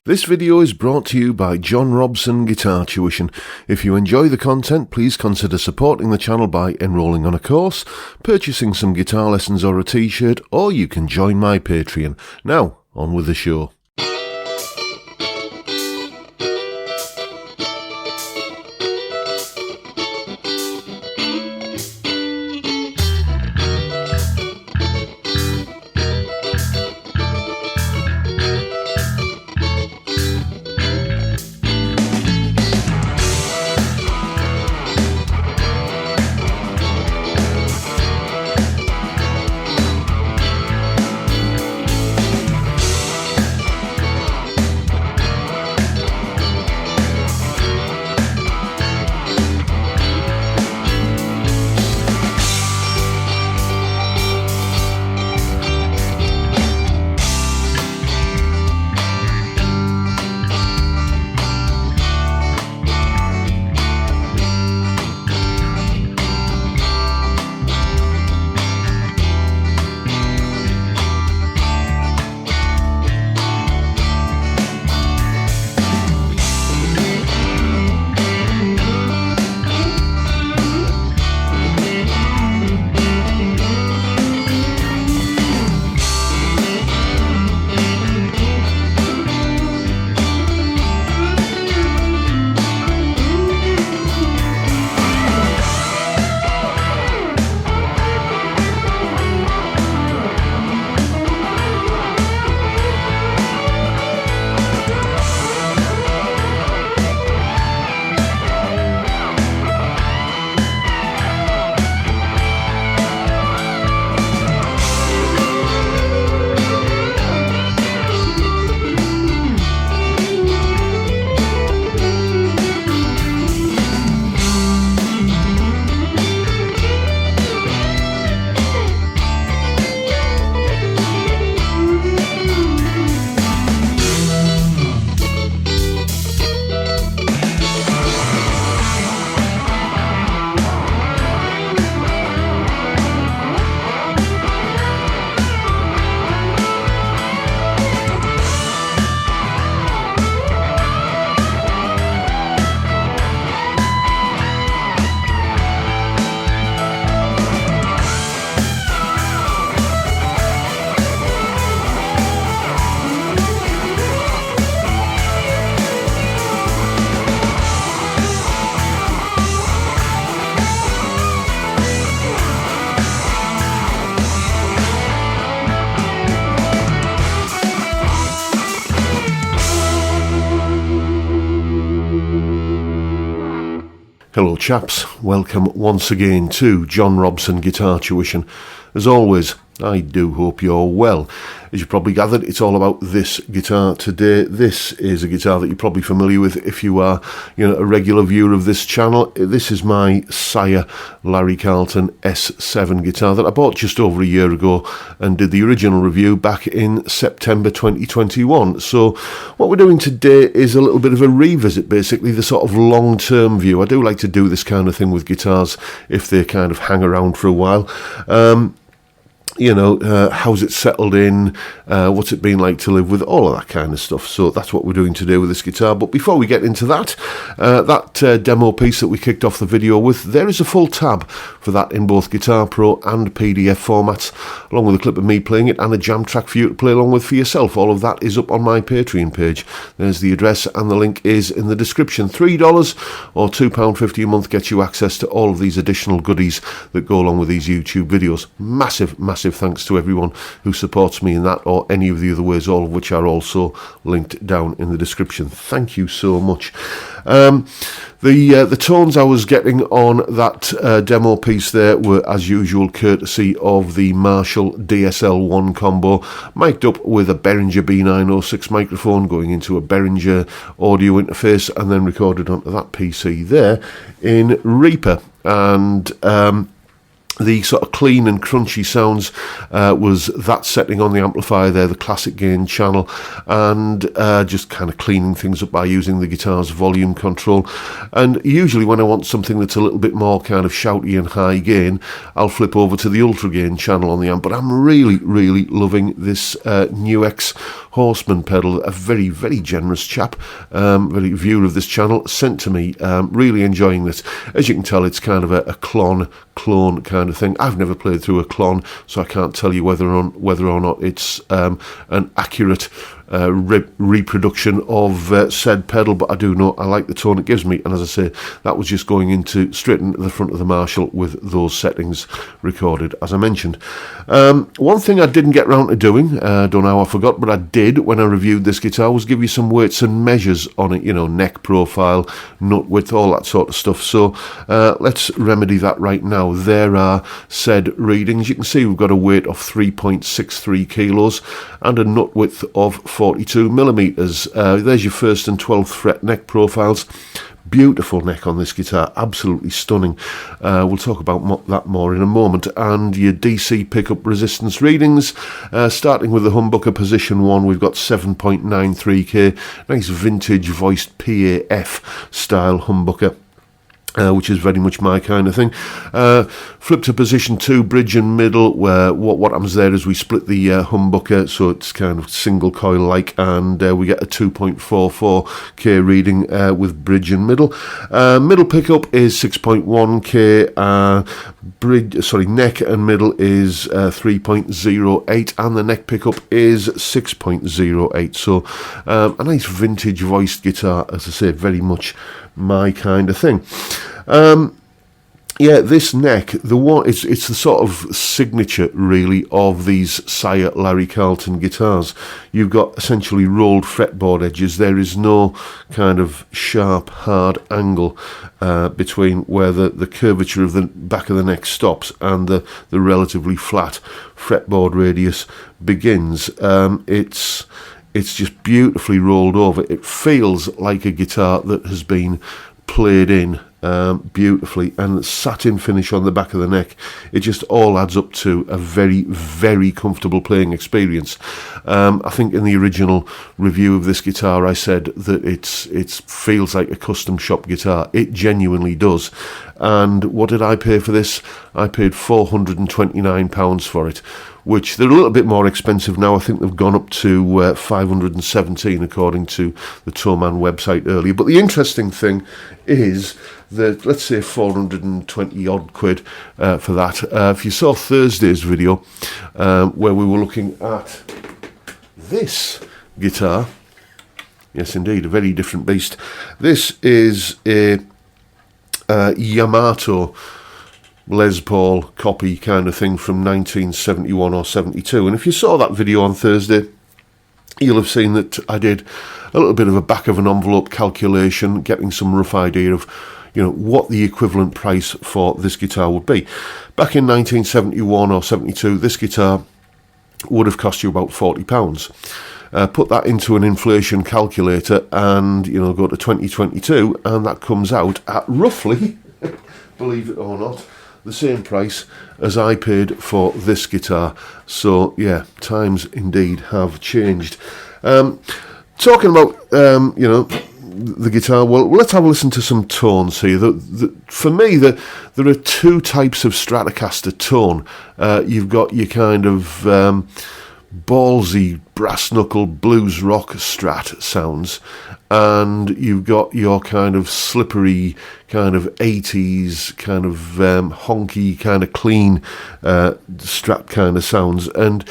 This video is brought to you by John Robson Guitar Tuition. If you enjoy the content, please consider supporting the channel by enrolling on a course, purchasing some guitar lessons or a t-shirt, or you can join my Patreon. Now, on with the show. Hello chaps, welcome once again to John Robson Guitar Tuition. As always, I do hope you're well. As you probably gathered, it's all about this guitar today. This is a guitar that you're probably familiar with if you are, a regular viewer of this channel. This is my Sire Larry Carlton S7 guitar that I bought just over a year ago and did the original review back in September 2021. So what we're doing today is a little bit of a revisit, basically, the sort of long-term view. I do like to do this kind of thing with guitars if they kind of hang around for a while. How's it settled in, what's it been like to live with, all of that kind of stuff. So that's what we're doing today with this guitar. But before we get into that, demo piece that we kicked off the video with, there is a full tab for that in both Guitar Pro and PDF formats, along with a clip of me playing it and a jam track for you to play along with for yourself. All of that is up on my Patreon page. There's the address and the link is in the description. $3 or £2.50 a month gets you access to all of these additional goodies that go along with these YouTube videos. Massive thanks to everyone who supports me in that or any of the other ways, all of which are also linked down in the description. Thank you so much. The tones I was getting on that demo piece there were, as usual, courtesy of the Marshall DSL-1 combo, mic'd up with a Behringer B906 microphone going into a Behringer audio interface and then recorded onto that PC there in Reaper. And The sort of clean and crunchy sounds was that setting on the amplifier there, the classic gain channel, and just kind of cleaning things up by using the guitar's volume control. And usually when I want something that's a little bit more kind of shouty and high gain, I'll flip over to the ultra gain channel on the amp. But I'm really, really loving this Nuex Horseman pedal. A very, very generous chap, very viewer of this channel, sent to me. Really enjoying this. As you can tell, it's kind of a clone kind of thing. I've never played through a clone, so I can't tell you whether or not it's an accurate reproduction of said pedal, but I do know I like the tone it gives me. And as I say, that was just going straight into the front of the Marshall with those settings recorded, as I mentioned. One thing I didn't get round to doing, don't know how I forgot, but I did when I reviewed this guitar, was give you some weights and measures on it, neck profile, nut width, all that sort of stuff. So let's remedy that right now. There are said readings. You can see we've got a weight of 3.63 kilos and a nut width of 42 millimeters. There's your 1st and 12th fret neck profiles. Beautiful neck on this guitar, absolutely stunning. We'll talk about that more in a moment. And your DC pickup resistance readings, starting with the humbucker position 1, we've got 7.93k, nice vintage voiced PAF style humbucker. Which is very much my kind of thing. Flip to position 2, bridge and middle, where what happens there is we split the humbucker, so it's kind of single coil like, and we get a 2.44k reading with bridge and middle. Middle pickup is 6.1k, neck and middle is 3.08, and the neck pickup is 6.08. So a nice vintage voiced guitar, as I say, very much my kind of thing. This neck, it's the sort of signature really of these Sire Larry Carlton guitars. You've got essentially rolled fretboard edges. There is no kind of sharp, hard angle between where the curvature of the back of the neck stops and the relatively flat fretboard radius begins. It's just beautifully rolled over. It feels like a guitar that has been played in beautifully, and satin finish on the back of the neck. It just all adds up to a very, very comfortable playing experience. I think in the original review of this guitar I said that it feels like a custom shop guitar. It genuinely does. And what did I pay for this? I paid £429 for it, which they're a little bit more expensive now. I think they've gone up to 517 according to the Toman website earlier. But the interesting thing is that, let's say 420 odd quid for that. If you saw Thursday's video where we were looking at this guitar, yes indeed, a very different beast. This is a Yamato Les Paul copy kind of thing from 1971 or 72. And if you saw that video on Thursday, you'll have seen that I did a little bit of a back of an envelope calculation, getting some rough idea of what the equivalent price for this guitar would be. Back in 1971 or 72, this guitar would have cost you about £40. Put that into an inflation calculator and go to 2022, and that comes out at roughly, believe it or not, the same price as I paid for this guitar. So yeah, times indeed have changed. Talking about the guitar, well, let's have a listen to some tones here. For me, there are two types of Stratocaster tone. You've got your kind of ballsy brass knuckle blues rock Strat sounds, and you've got your kind of slippery kind of 80s kind of honky kind of clean Strat kind of sounds. And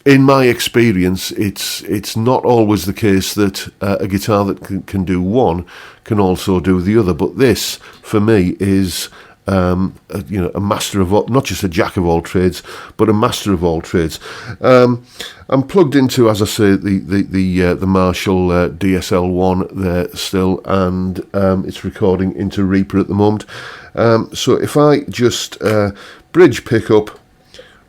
in my experience, it's not always the case that a guitar that can do one can also do the other. But this, for me, is a master of all, not just a jack of all trades, but a master of all trades. I'm plugged into, as I say, the Marshall DSL-1 there still, and it's recording into Reaper at the moment. So if I just bridge pickup,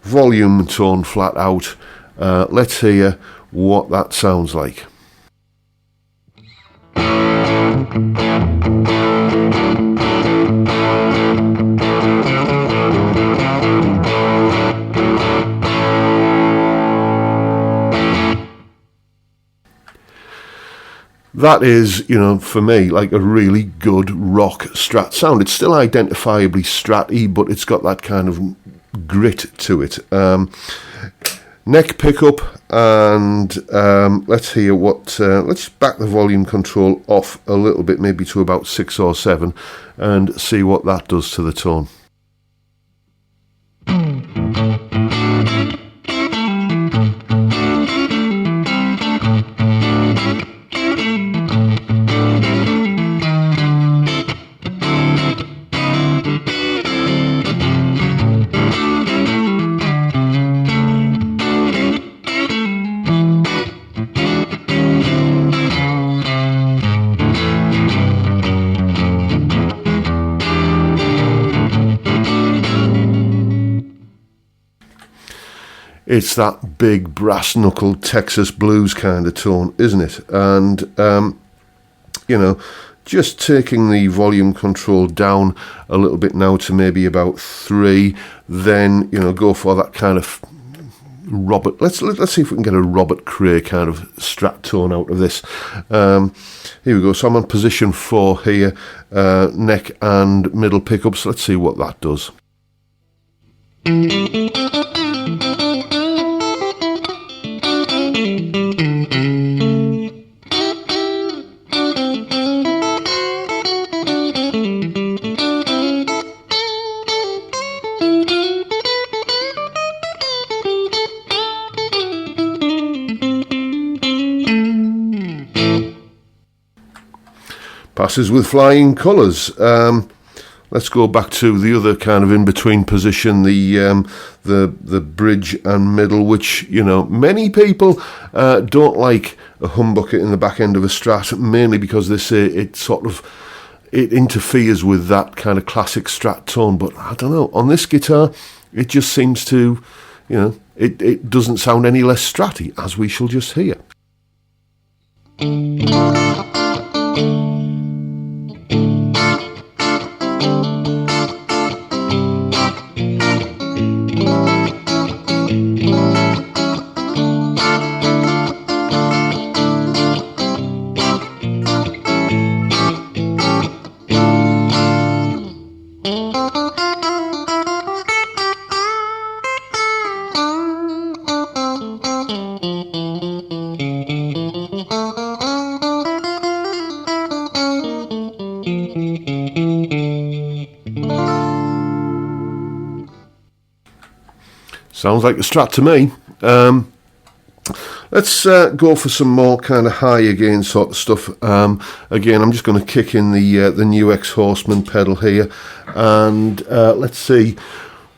volume tone flat out, let's hear what that sounds like. that is, you know, for me, like a really good rock Strat sound. It's still identifiably Stratty, but it's got that kind of grit to it. Neck pickup, and let's hear what, let's back the volume control off a little bit, maybe to about 6 or 7, and see what that does to the tone. It's that big brass-knuckled Texas blues kind of tone, isn't it? And, you know, just taking the volume control down a little bit now to maybe about 3, then, you know, go for that kind of Robert. Let's see if we can get a Robert Cray kind of Strat tone out of this. Here we go. So I'm on position 4 here, neck and middle pickups. Let's see what that does. Passes with flying colours. Let's go back to the other kind of in-between position, the bridge and middle, which, you know, many people don't like a humbucker in the back end of a Strat, mainly because they say it interferes with that kind of classic Strat tone. But I don't know, on this guitar, it just seems to, you know, it doesn't sound any less Stratty, as we shall just hear. Sounds like a Strat to me. Let's go for some more kind of high again sort of stuff. Again, I'm just going to kick in the new X-Horseman pedal here, and let's see,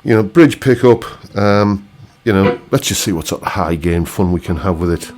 you know, bridge pickup. You know, let's just see what sort of high gain fun we can have with it.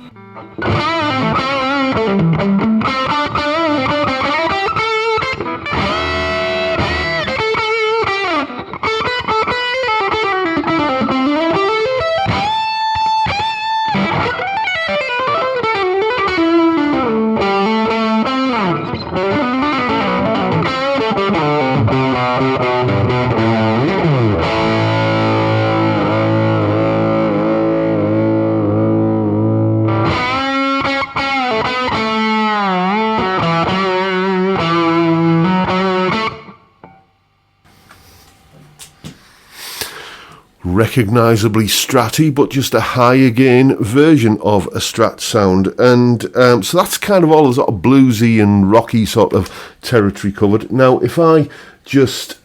Recognisably Stratty, but just a high again version of a Strat sound, and so that's kind of all the sort of bluesy and rocky sort of territory covered. Now, if I just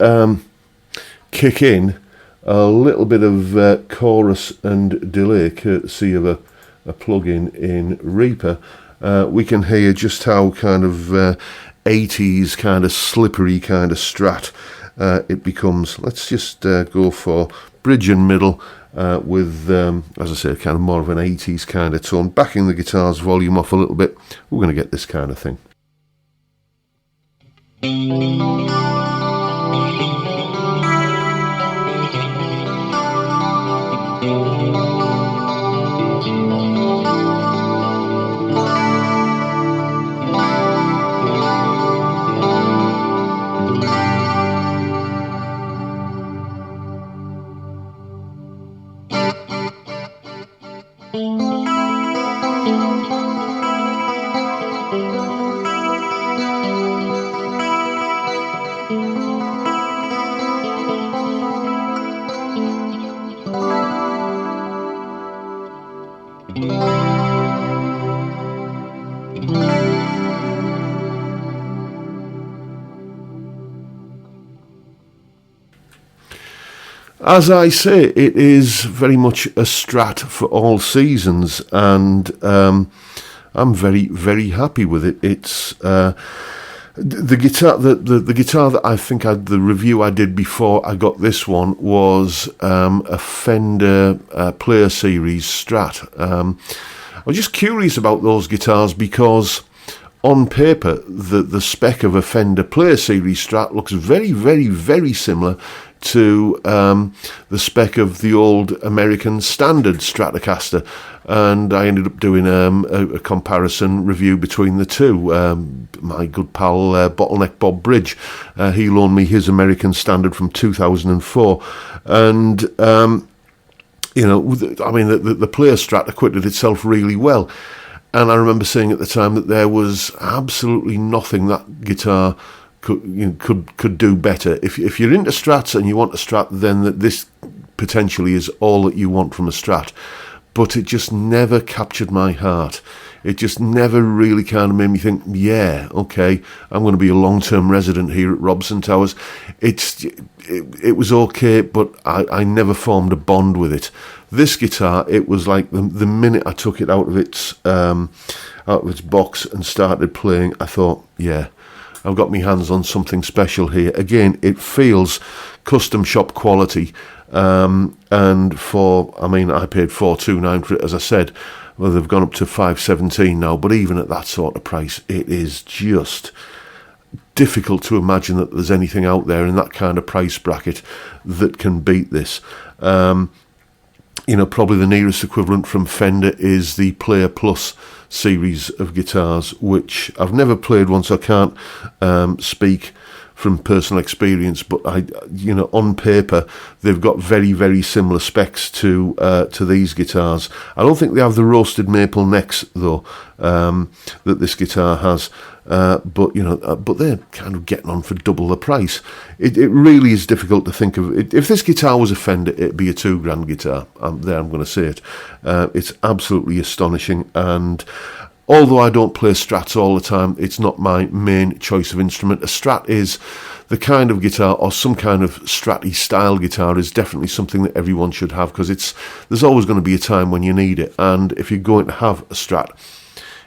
kick in a little bit of chorus and delay, courtesy of a plug-in in Reaper, we can hear just how kind of 80s kind of slippery kind of Strat it becomes. Let's just go for bridge and middle with, as I said, kind of more of an 80s kind of tone, backing the guitar's volume off a little bit. We're going to get this kind of thing. As I say, it is very much a Strat for all seasons, and I'm very, very happy with it. It's the guitar. The guitar that I think the review I did before I got this one was a Fender Player Series Strat. I was just curious about those guitars because on paper the spec of a Fender Player Series Strat looks very, very, very similar to the spec of the old American Standard Stratocaster, and I ended up doing a comparison review between the two. My good pal Bottleneck Bob Bridge, he loaned me his American Standard from 2004, and you know, I mean, the Player Strat acquitted itself really well, and I remember saying at the time that there was absolutely nothing that guitar could do better. If you're into Strats and you want a Strat, then this potentially is all that you want from a Strat. But it just never captured my heart. It just never really kind of made me think, yeah, okay, I'm going to be a long-term resident here at Robson Towers. It was okay, but I never formed a bond with it. This guitar, it was like the minute I took it out of its box and started playing, I thought, yeah, I've got my hands on something special here. Again, it feels custom shop quality, and I paid $429 for it, as I said. Well, they've gone up to $517 now, but even at that sort of price, it is just difficult to imagine that there's anything out there in that kind of price bracket that can beat this. Probably the nearest equivalent from Fender is the Player Plus series of guitars, which I've never played one, so I can't speak from personal experience, but on paper they've got very, very similar specs to these guitars. I don't think they have the roasted maple necks though that this guitar has, but they're kind of getting on for double the price. It really is difficult to think of it. If this guitar was a Fender, it'd be a $2,000 guitar. I'm going to say it. It's absolutely astonishing, and although I don't play Strats all the time, it's not my main choice of instrument. A Strat is the kind of guitar, or some kind of Stratty style guitar is definitely something that everyone should have, because there's always going to be a time when you need it, and if you're going to have a Strat,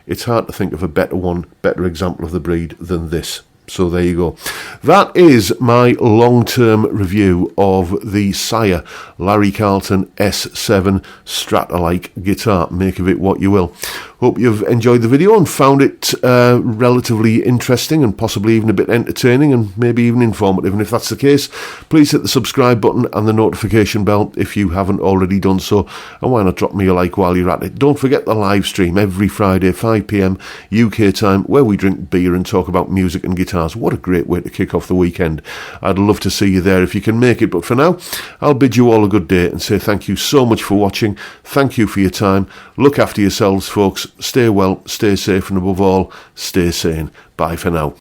it's hard to think of a better example of the breed than this. So there you go. That is my long-term review of the Sire Larry Carlton S7 Strat-alike guitar. Make of it what you will. Hope you've enjoyed the video and found it relatively interesting and possibly even a bit entertaining and maybe even informative. And if that's the case, please hit the subscribe button and the notification bell if you haven't already done so. And why not drop me a like while you're at it. Don't forget the live stream every Friday, 5 p.m. UK time, where we drink beer and talk about music and guitars. What a great way to kick off the weekend. I'd love to see you there if you can make it. But for now, I'll bid you all a good day and say thank you so much for watching. Thank you for your time. Look after yourselves, folks. Stay well, stay safe, and above all, stay sane. Bye for now.